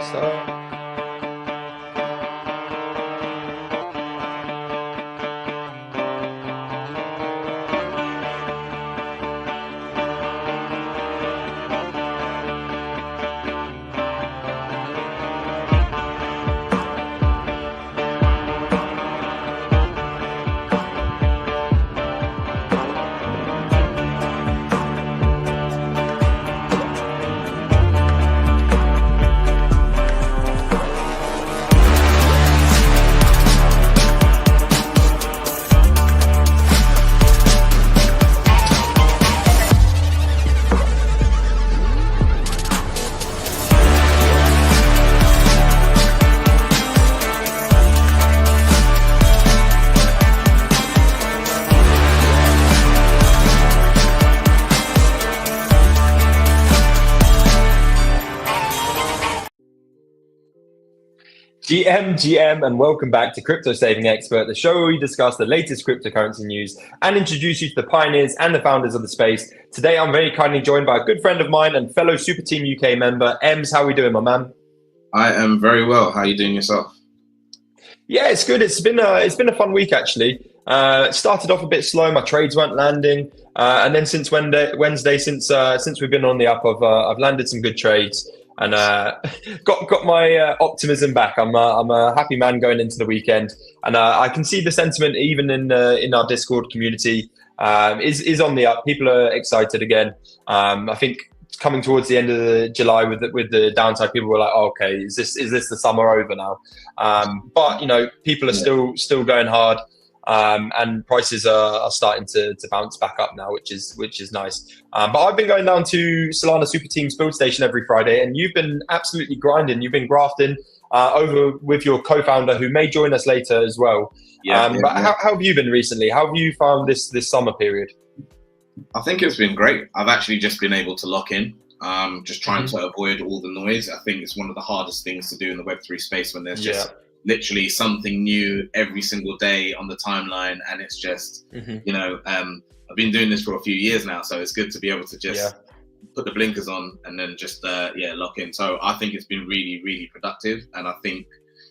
So, GM, and welcome back to Crypto Saving Expert, the show where we discuss the latest cryptocurrency news and introduce you to the pioneers and the founders of the space. Today, I'm very kindly joined by a good friend of mine and fellow Super Team UK member, Ems. How are we doing, my man? I am very well. How are you doing yourself? Yeah, it's good. It's been a fun week actually. It started off a bit slow. My trades weren't landing, and then since Wednesday, since we've been on the up, I've landed some good trades. And got my optimism back. I'm a happy man going into the weekend, and I can see the sentiment even in our Discord community is on the up. People are excited again. I think coming towards the end of July with the downside, people were like, oh, "Okay, is this the summer over now?" But people are still going hard. And prices are starting to bounce back up now, which is nice. But I've been going down to Solana Super Team's build station every Friday, and you've been absolutely grinding. You've been grafting over with your co-founder, who may join us later as well. But how have you been recently? How have you found this summer period? I think it's been great. I've actually just been able to lock in, just trying to avoid all the noise. I think it's one of the hardest things to do in the Web3 space when there's just literally something new every single day on the timeline, and it's just I've been doing this for a few years now, so it's good to be able to just put the blinkers on and then just lock in. So I think it's been really, really productive, and I think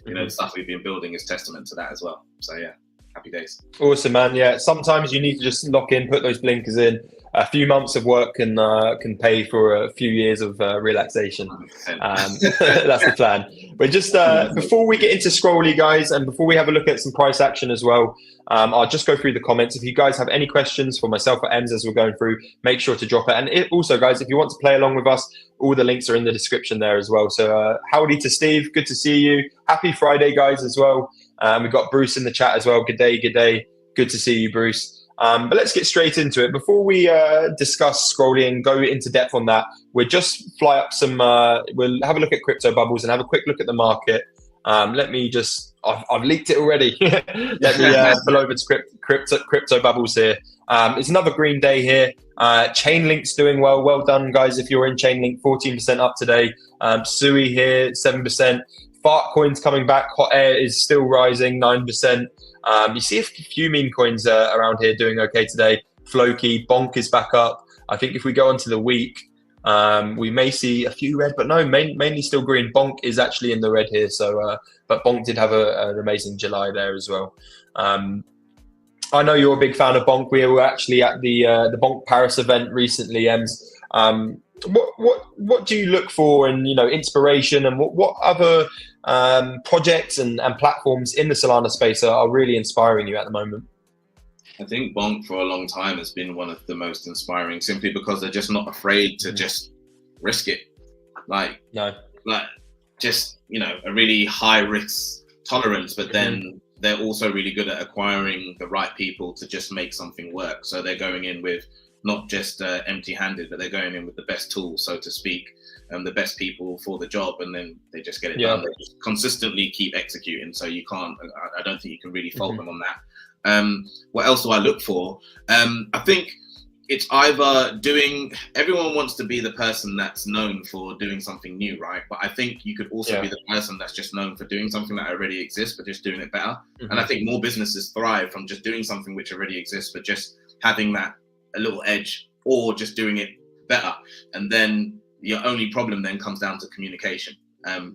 the stuff we've been building is testament to that as well. So yeah, happy days. Awesome, man. Yeah, sometimes you need to just lock in, put those blinkers in. A few months of work can pay for a few years of relaxation. That's the plan. But just before we get into Scrolly, guys, and before we have a look at some price action as well, I'll just go through the comments. If you guys have any questions for myself or Ems as we're going through, make sure to drop it. And also, guys, if you want to play along with us, all the links are in the description there as well. So howdy to Steve. Good to see you. Happy Friday, guys, as well. We've got Bruce in the chat as well. Good day. Good to see you, Bruce. But let's get straight into it. Before we discuss Scrolly and go into depth on that, we'll just fly up we'll have a look at crypto bubbles and have a quick look at the market. Let me just, I've leaked it already. Let me pull over to crypto bubbles here. It's another green day here. Chainlink's doing well. Well done, guys. If you're in Chainlink, 14% up today. Sui here, 7%. Fartcoin's coming back. Hot Air is still rising, 9%. You see a few meme coins around here doing okay today. Floki, Bonk is back up. I think if we go onto the week, we may see a few red, but no, mainly still green. Bonk is actually in the red here. So, but Bonk did have an amazing July there as well. I know you're a big fan of Bonk. We were actually at the Bonk Paris event recently, Ems. What do you look for in inspiration, and what other projects and platforms in the Solana space are really inspiring you at the moment? I think Bonk for a long time has been one of the most inspiring, simply because they're just not afraid to just risk it. Just a really high risk tolerance, but then they're also really good at acquiring the right people to just make something work. So they're going in with not just empty-handed, but they're going in with the best tools, so to speak, and the best people for the job, and then they just get it done. They just consistently keep executing, so you can't. I don't think you can really fault them on that. What else do I look for? I think it's either everyone wants to be the person that's known for doing something new, right? But I think you could also be the person that's just known for doing something that already exists, but just doing it better. And I think more businesses thrive from just doing something which already exists, but just having that a little edge, or just doing it better. And then your only problem then comes down to communication.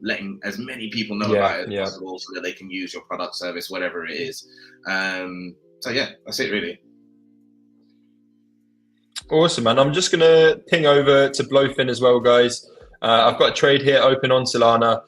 letting as many people know about it as possible so that they can use your product, service, whatever it is. So yeah, that's it really. Awesome, man. I'm just going to ping over to BLOFIN as well, guys. I've got a trade here open on Solana.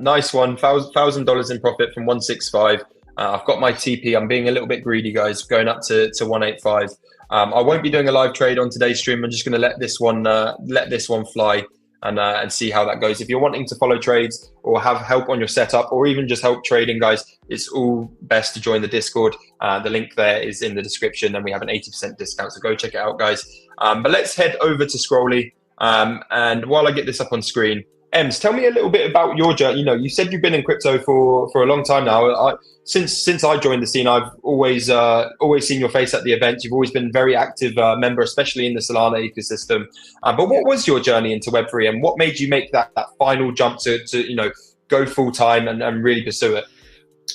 Nice one, $1,000 in profit from 165. I've got my TP. I'm being a little bit greedy, guys, going up to 185. I won't be doing a live trade on today's stream. I'm just going to let this one fly and see how that goes. If you're wanting to follow trades or have help on your setup or even just help trading, guys, it's all best to join the Discord. The link there is in the description, and we have an 80% discount, so go check it out, guys. But let's head over to Scrolly. And while I get this up on screen, Ems, tell me a little bit about your journey. You said you've been in crypto for a long time now. Since I joined the scene, I've always seen your face at the events. You've always been a very active member, especially in the Solana ecosystem. But what was your journey into Web3, and what made you make that final jump to go full time and really pursue it?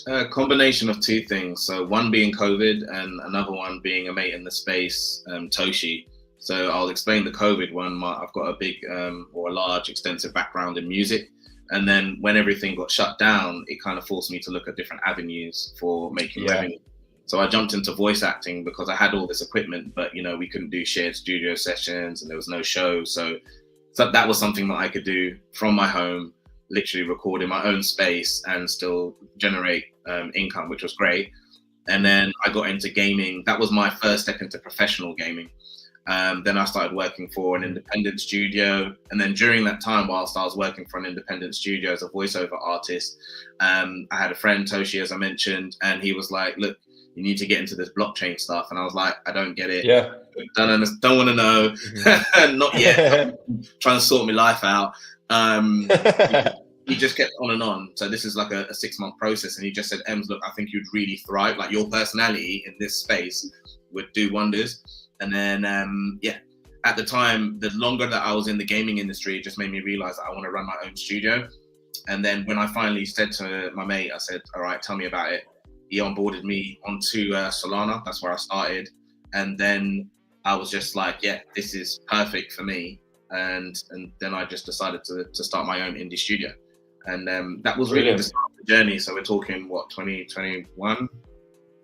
A combination of two things. So one being COVID, and another one being a mate in the space, Toshi. So I'll explain the COVID one. I've got a big or a large, extensive background in music. And then when everything got shut down, it kind of forced me to look at different avenues for making revenue. So I jumped into voice acting because I had all this equipment, but we couldn't do shared studio sessions and there was no show. So that was something that I could do from my home, literally record in my own space and still generate income, which was great. And then I got into gaming. That was my first step into professional gaming. Then I started working for an independent studio. And then during that time, whilst I was working for an independent studio as a voiceover artist, I had a friend, Toshi, as I mentioned, and he was like, look, you need to get into this blockchain stuff. And I was like, I don't get it. Yeah. Don't want to know. Not yet. I'm trying to sort my life out. He just kept on and on. So this is like a 6-month process. And he just said, Ems, look, I think you'd really thrive. Like your personality in this space would do wonders. And then, at the time, the longer that I was in the gaming industry, it just made me realize that I want to run my own studio. And then when I finally said to my mate, I said, all right, tell me about it. He onboarded me onto Solana. That's where I started. And then I was just like, yeah, this is perfect for me. And then I just decided to start my own indie studio. And that was really the start of the journey. So we're talking, 2021?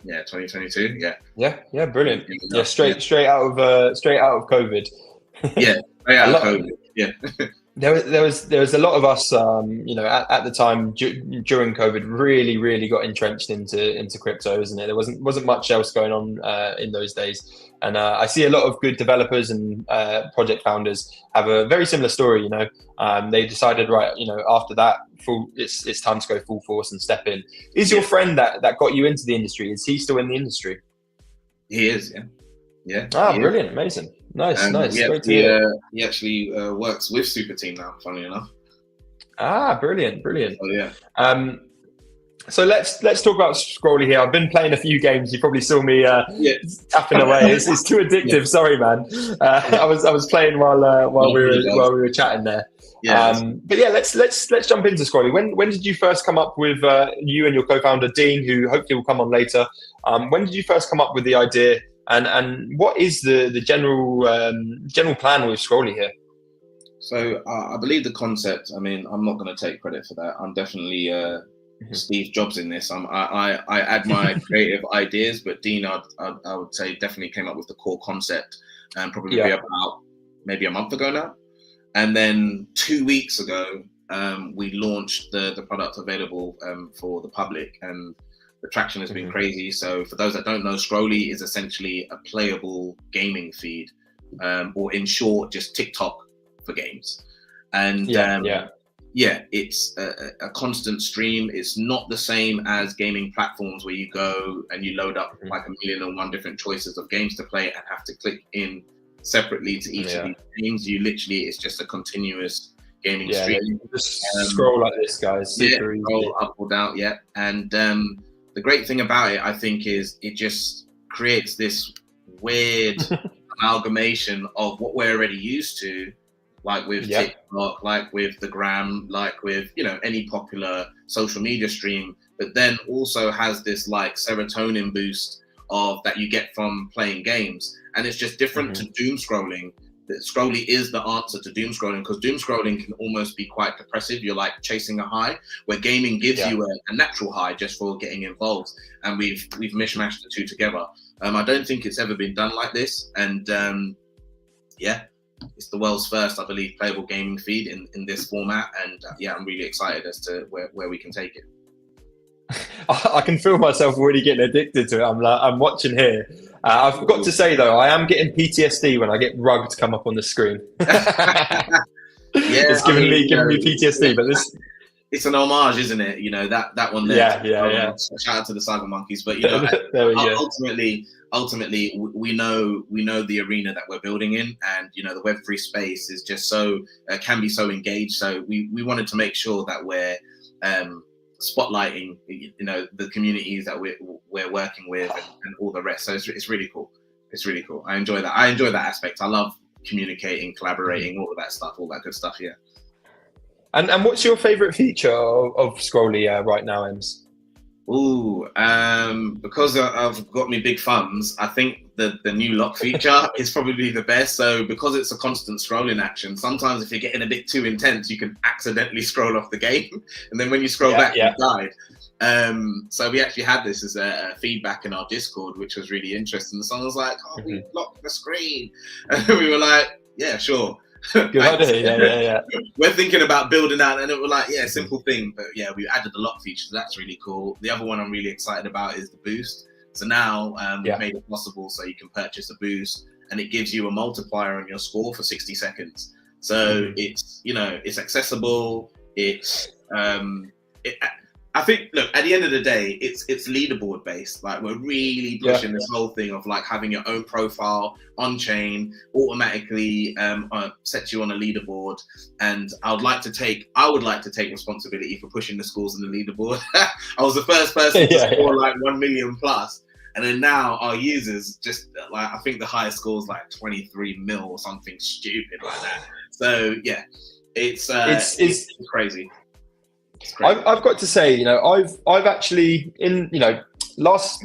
Yeah, 2022. Yeah, brilliant. Yeah, straight out of COVID. Yeah, straight out of COVID. Yeah. There was a lot of us, at the time during COVID, really got entrenched into crypto, isn't it? There wasn't much else going on in those days, and I see a lot of good developers and project founders have a very similar story. They decided after that, it's time to go full force and step in. Is your friend that got you into the industry? Is he still in the industry? He is. Yeah. Brilliant, amazing. Nice. He actually works with Super Team now, funnily enough. Brilliant. Oh yeah. So let's talk about Scrolly here. I've been playing a few games. You probably saw me tapping away. It's too addictive. Sorry, man. I was playing while we were chatting there. But yeah, let's jump into Scrolly. When did you first come up with you and your co-founder Dean, who hopefully will come on later? When did you first come up with the idea? And what is the general plan with Scrolly here? So I believe the concept. I mean, I'm not going to take credit for that. I'm definitely Steve Jobs in this. I add my creative ideas, but Dean, I would say, definitely came up with the core concept, and probably about maybe a month ago now. And then 2 weeks ago, we launched the product available for the public, and the traction has been crazy. So for those that don't know, Scrolly is essentially a playable gaming feed, or in short, just TikTok for games. And it's a constant stream. It's not the same as gaming platforms where you go and you load up like 1,000,001 different choices of games to play and have to click in separately to each of these games. You literally, it's just a continuous gaming stream. Just scroll like this, guys. Super easy. Scroll up or down, And the great thing about it, I think, is it just creates this weird amalgamation of what we're already used to, like with TikTok, like with the gram, like with any popular social media stream, but then also has this like serotonin boost of that you get from playing games. And it's just different to doom scrolling, Scrolly is the answer to doom scrolling, because doom scrolling can almost be quite depressive. You're like chasing a high, where gaming gives you a natural high just for getting involved, and we've mishmashed the two together. I don't think it's ever been done like this, and it's the world's first, I believe, playable gaming feed in this format, and I'm really excited as to where we can take it. I can feel myself already getting addicted to it. I'm watching here. I've got to say though, I am getting PTSD when I get rugged come up on the screen. It's giving me PTSD, but this. It's an homage, isn't it? You know, that one there. Yeah. Shout out to the Cyber Monkeys, but you know, ultimately, we know the arena that we're building in, and you know, the Web3 space is just so can be so engaged. So we wanted to make sure that we're spotlighting, you know, the communities that we're working with, and all the rest. So it's really cool. It's really cool. I enjoy that aspect. I love communicating, collaborating, all of that stuff, all that good stuff. Yeah. And what's your favorite feature of Scrolly right now, Ems? Ooh, because I've got me big thumbs, I think the new lock feature is probably the best. So because it's a constant scrolling action, sometimes if you're getting a bit too intense, you can accidentally scroll off the game, and then when you scroll back, you've died. So we actually had this as a feedback in our Discord, which was really interesting. Someone was like, "Oh, we blocked the screen," and we were like, "Yeah, sure." Good idea. Yeah. We're thinking about building out, and it was like, simple thing, but we added the lock feature, so that's really cool. The other one I'm really excited about is the boost. So now we've made it possible so you can purchase a boost, and it gives you a multiplier on your score for 60 seconds. So it's, you know, it's accessible. It's I think, look, at the end of the day, it's leaderboard based. Like, we're really pushing this whole thing of like having your own profile on chain, automatically sets you on a leaderboard. And I would like to take responsibility for pushing the scores in the leaderboard. I was the first person to score like 1 million plus. And then now our users just like, I think the highest score is like 23 mil or something stupid like that. So yeah, it's crazy. I've got to say, you know, I've actually last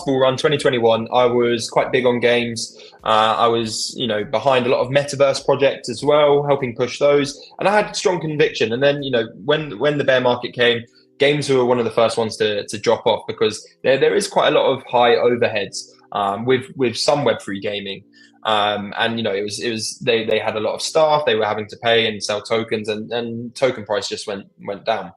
bull run 2021, I was quite big on games. I was, you know, behind a lot of metaverse projects as well, helping push those, and I had strong conviction. And then, you know, when the bear market came, games were one of the first ones to drop off, because there is quite a lot of high overheads with some Web3 gaming. And you know, it was they had a lot of staff, they were having to pay and sell tokens, and token price just went down.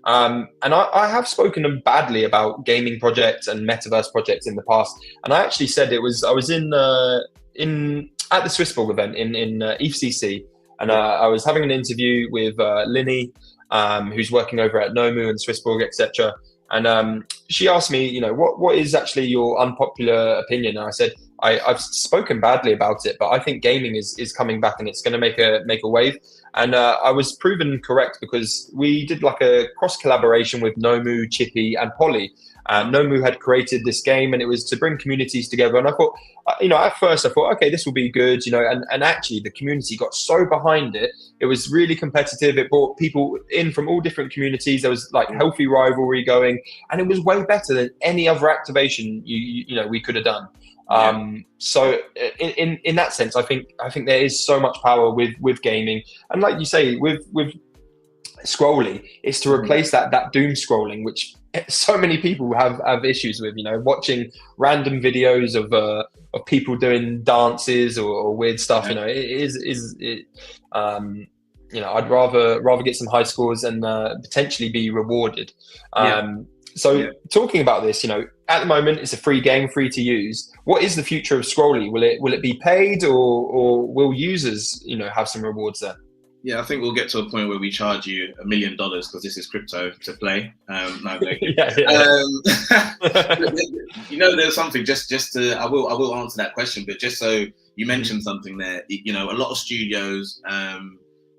And I have spoken badly about gaming projects and metaverse projects in the past, and I actually said I was at the Swissborg event in EFCC, and I was having an interview with Linny, who's working over at Nomu and Swissborg, etc. And she asked me, you know, what is actually your unpopular opinion? And I said, I've spoken badly about it, but I think gaming is coming back, and it's going to make a wave. And I was proven correct, because we did like a cross collaboration with Nomu, Chippy, and Polly. Nomu had created this game, and it was to bring communities together. And I thought, you know, at first I thought, okay, this will be good, you know, and actually the community got so behind it. It was really competitive. It brought people in from all different communities. There was like healthy rivalry going, and it was way better than any other activation you know we could have done. So in that sense, I think there is so much power with gaming, and like you say, with Scrolly, it's to replace that doom scrolling, which so many people have issues with. You know, watching random videos of people doing dances or weird stuff. You know, you know, I'd rather get some high scores and potentially be rewarded. So talking about this, you know, at the moment it's a free game, free to use. What is the future of Scrolly? Will it be paid, or will users, you know, have some rewards there? Yeah, I think we'll get to a point where we charge you $1 million, because this is crypto, to play. No, you know, there's something just to I will answer that question, but just so you mentioned something there, you know, a lot of studios,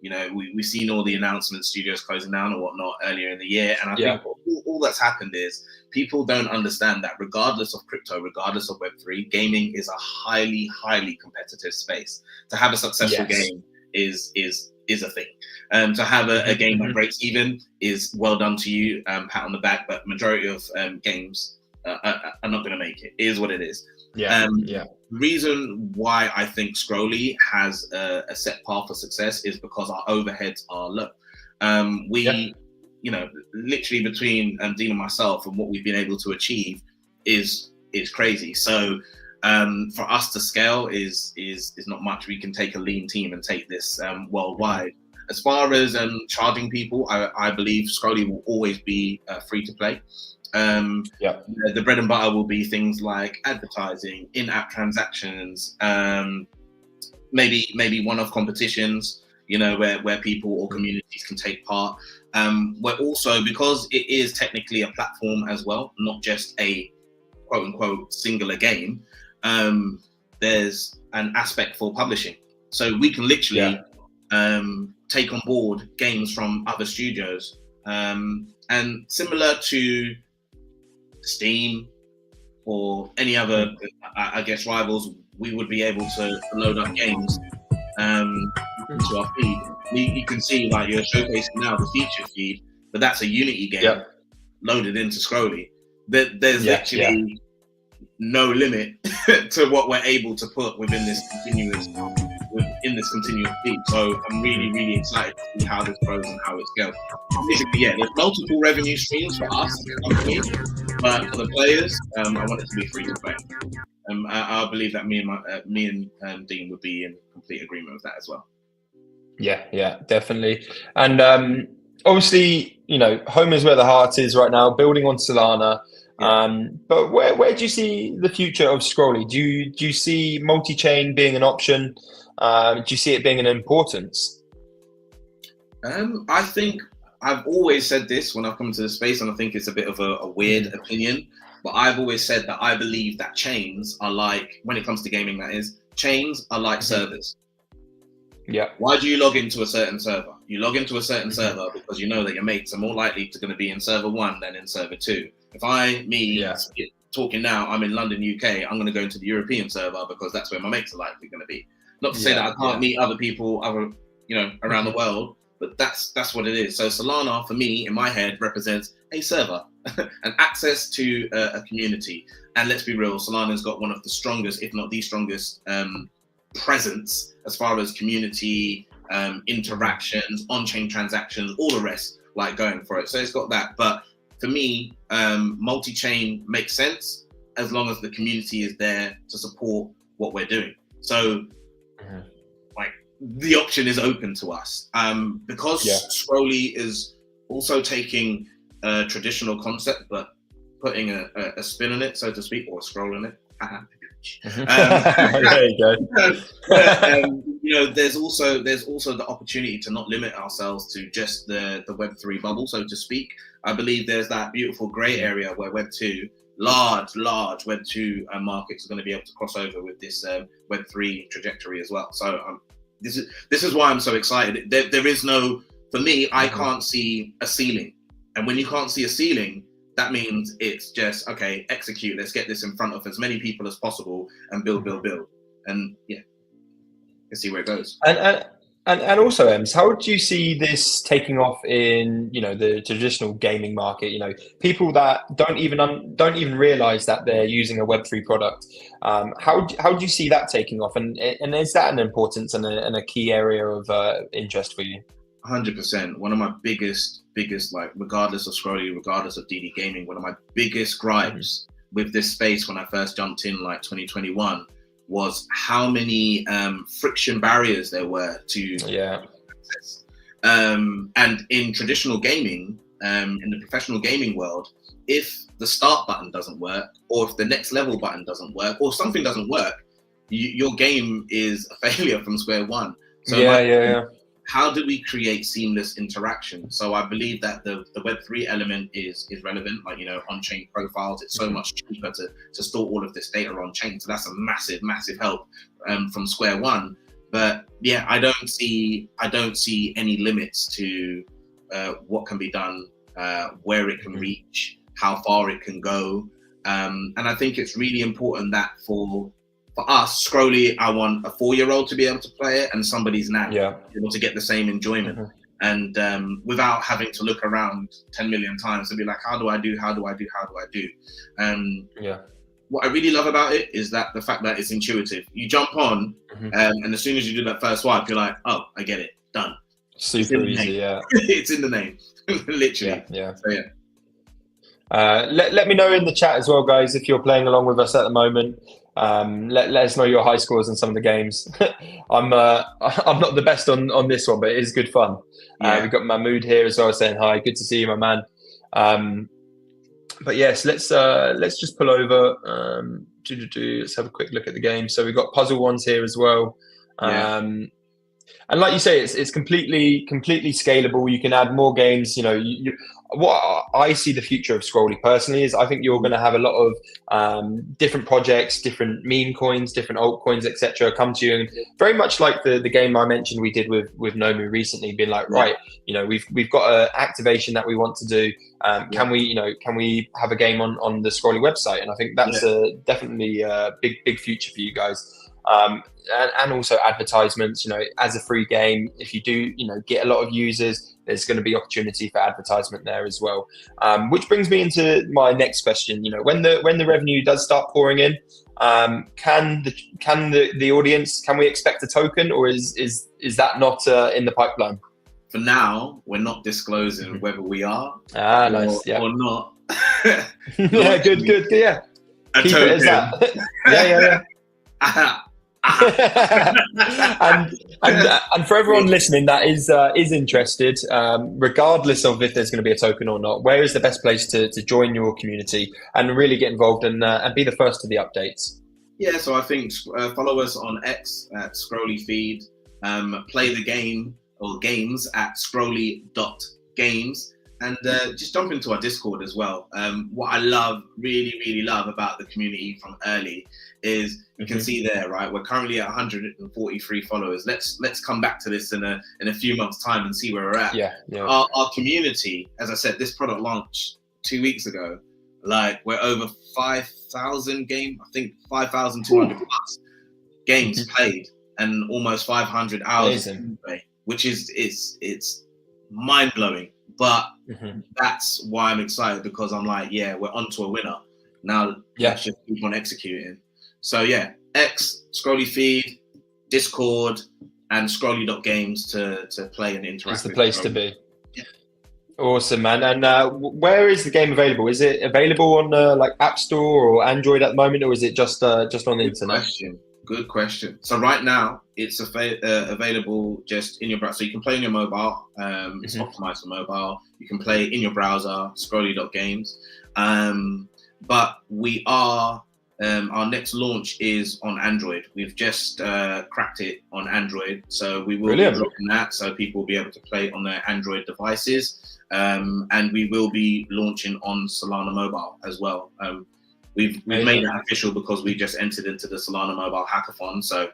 you know, we've seen all the announcements, studios closing down or whatnot earlier in the year, and I think all that's happened is people don't understand that regardless of crypto, regardless of Web3, gaming is a highly, highly competitive space. To have a successful game is a thing. To have a game that breaks even is well done to you, pat on the back, but majority of games are not going to make it. It is what it is. Yeah. Reason why I think Scrolly has a set path for success is because our overheads are low. You know, literally between Dean and myself and what we've been able to achieve is crazy. So for us to scale is not much. We can take a lean team and take this worldwide. As far as charging people, I believe Scrolly will always be free to play. The bread and butter will be things like advertising, in-app transactions, maybe one-off competitions, you know, where people or communities can take part. We're also, because it is technically a platform as well, not just a quote-unquote singular game, there's an aspect for publishing. So we can literally take on board games from other studios, and similar to Steam or any other, I guess, rivals, we would be able to load up games into our feed. You can see, like, you're showcasing now the feature feed, but that's a Unity game loaded into Scrolly. There's literally no limit to what we're able to put within this continuous feed. So I'm really excited to see how this grows and how it scales. Basically, there's multiple revenue streams for us as a company, but for the players, I want it to be free to play. I believe that me and Dean would be in complete agreement with that as well. Yeah, definitely. And obviously, you know, home is where the heart is right now, building on Solana. But where do you see the future of Scrolly? Do you see multi-chain being an option? Do you see it being an importance? I think I've always said this when I've come to the space, and I think it's a bit of a weird opinion, but I've always said that I believe that chains are like, when it comes to gaming, that is, chains are like servers. Yeah. Why do you log into a certain server? You log into a certain server because you know that your mates are more likely to going to be in server 1 than in server 2. If talking now, I'm in London, UK, I'm going to go into the European server because that's where my mates are likely going to be. Not to say that I can't meet other people, around the world, but that's what it is. So Solana, for me, in my head, represents a server, and access to a community. And let's be real, Solana's got one of the strongest, if not the strongest, presence as far as community interactions, on-chain transactions, all the rest, like, going for it. So it's got that. But for me, multi-chain makes sense as long as the community is there to support what we're doing. So like, the option is open to us. Because Scrolly is also taking a traditional concept but putting a spin on it, so to speak, or a scroll in it. There you go. You know, there's also the opportunity to not limit ourselves to just the Web3 bubble, so to speak. I believe there's that beautiful grey area where Web2, large Web2 markets are going to be able to cross over with this Web3 trajectory as well. So this is why I'm so excited. There is no, for me, I can't see a ceiling, and when you can't see a ceiling, that means it's just, okay, execute. Let's get this in front of as many people as possible and build. And let's see where it goes. And also, Ems, how do you see this taking off in, you know, the traditional gaming market? You know, people that don't even realize that they're using a Web3 product. How do you see that taking off? And is that an importance and a key area of interest for you? 100%. One of my biggest, like, regardless of Scrolly, regardless of DD Gaming, one of my biggest gripes with this space when I first jumped in, like 2021, was how many friction barriers there were to access. And in traditional gaming, in the professional gaming world, if the start button doesn't work, or if the next level button doesn't work, or something doesn't work, your game is a failure from square one. So how do we create seamless interaction? So I believe that the Web3 element is relevant, like, you know, on-chain profiles. It's so much cheaper to store all of this data on-chain. So that's a massive help from square one. But yeah, I don't see any limits to what can be done, where it can reach, how far it can go. And I think it's really important that for us, Scrolly, I want a 4-year-old to be able to play it and somebody's now able to get the same enjoyment. And without having to look around 10 million times to be like, how do I do? what I really love about it is that the fact that it's intuitive. You jump on, and as soon as you do that first swipe, you're like, oh, I get it, done. Super easy, yeah. It's in the name, literally. Yeah. So yeah. Let me know in the chat as well, guys, if you're playing along with us at the moment. Let us know your high scores on some of the games. I'm not the best on this one, but it is good fun. We've got Mahmood here as well saying hi. Good to see you, my man. But yes, let's just pull over. Let's have a quick look at the game. So we've got puzzle ones here as well. And like you say, it's completely scalable. You can add more games. You know, what I see the future of Scrolly personally is I think you're going to have a lot of different projects, different meme coins, different altcoins, etc. come to you, and very much like the game I mentioned we did with Nomu recently, being like, right, you know, we've got an activation that we want to do. Can we have a game on the Scrolly website? And I think that's definitely a big future for you guys. And also advertisements, you know, as a free game, if you do, you know, get a lot of users, there's going to be opportunity for advertisement there as well. Which brings me into my next question. You know, when the revenue does start pouring in, can the audience, can we expect a token, or is that not in the pipeline? For now, we're not disclosing whether we are or not. Yeah, good, yeah. Keep it as that. Yeah. and for everyone listening that is interested, regardless of if there's going to be a token or not, where is the best place to join your community and really get involved and be the first to the updates? Yeah, so I think follow us on X at Scrolly Feed, play the game or games at scrolly.games, and just jump into our Discord as well. What I really love about the community from early is you can see there, right? We're currently at 143 followers. Let's come back to this in a few months' time and see where we're at. Yeah. Our community, as I said, this product launched 2 weeks ago. Like, we're over 5,000 games. I think 5,200 plus games played and almost 500 hours of gameplay, which is it's mind blowing. But that's why I'm excited, because I'm like, we're onto a winner. Now let's just keep on executing. So X, Scrolly Feed, Discord, and Scrolly.games to play and interact. It's the place to be. Yeah. Awesome, man. And where is the game available? Is it available on like App Store or Android at the moment, or is it just on the internet? Good question. So right now it's available just in your browser. So you can play in your mobile. It's optimized for mobile. You can play in your browser, Scrolly.games. But we are, our next launch is on Android. We've just cracked it on Android. So we will be dropping that so people will be able to play on their Android devices. And we will be launching on Solana Mobile as well. We've made that official because we just entered into the Solana Mobile Hackathon. So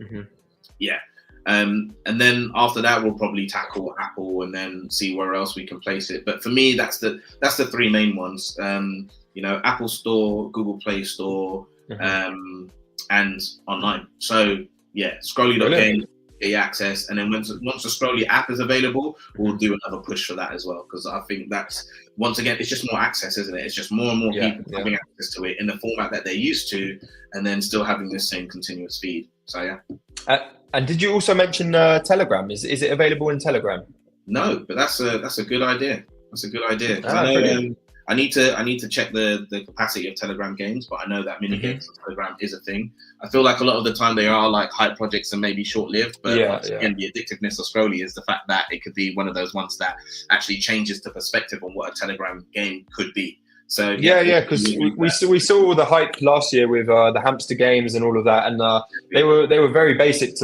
and then after that, we'll probably tackle Apple and then see where else we can place it. But for me, that's the three main ones. You know, Apple Store, Google Play Store, and online. So Scrolly.games, get your access, and then once the Scrolly app is available, we'll do another push for that as well, because I think that's, once again, it's just more access, isn't it? It's just more and more people having access to it in the format that they're used to, and then still having this same continuous feed. So and did you also mention Telegram? Is it available in Telegram? No, but that's a good idea. That's a good idea. I need to check the capacity of Telegram games, but I know that mini games on Telegram is a thing. I feel like a lot of the time they are like hype projects and maybe short-lived, but again, the addictiveness of Scrolly is the fact that it could be one of those ones that actually changes the perspective on what a Telegram game could be. So because we saw all the hype last year with the hamster games and all of that, and they were very basic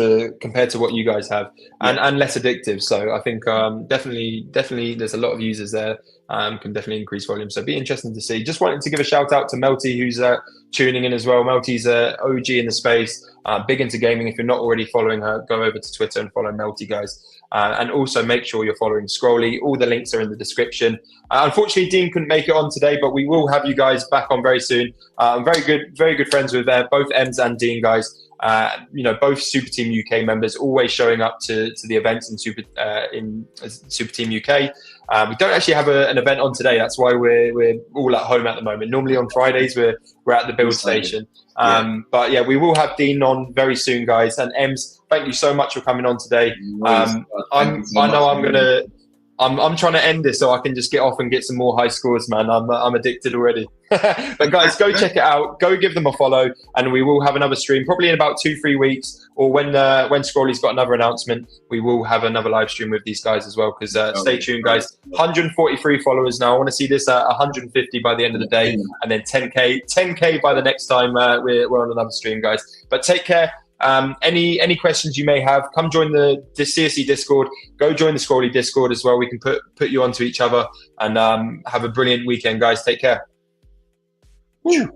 compared to what you guys have, and less addictive. So I think definitely there's a lot of users there. Can definitely increase volume. So be interesting to see. Just wanted to give a shout out to Melty, who's tuning in as well. Melty's OG in the space, big into gaming. If you're not already following her, go over to Twitter and follow Melty, guys. And also make sure you're following Scrolly. All the links are in the description. Unfortunately, Dean couldn't make it on today, but we will have you guys back on very soon. I'm very good friends with both Ems and Dean, guys. You know, both Super Team UK members, always showing up to the events in Super Team UK. We don't actually have an event on today. That's why we're all at home at the moment. Normally on Fridays we're at the build station. But yeah, we will have Dean on very soon, guys. And Ems, thank you so much for coming on today. I'm trying to end this so I can just get off and get some more high scores, man. I'm addicted already. But guys, go check it out. Go give them a follow, and we will have another stream probably in about 2-3 weeks, or when Scrolly's got another announcement, we will have another live stream with these guys as well. Because stay tuned, guys. 143 followers now. I want to see this at 150 by the end of the day, and then 10k by the next time we're on another stream, guys. But take care. Any questions you may have, come join the CSC Discord. Go join the Scrolly Discord as well. We can put you onto each other, and have a brilliant weekend, guys. Take care. Woo.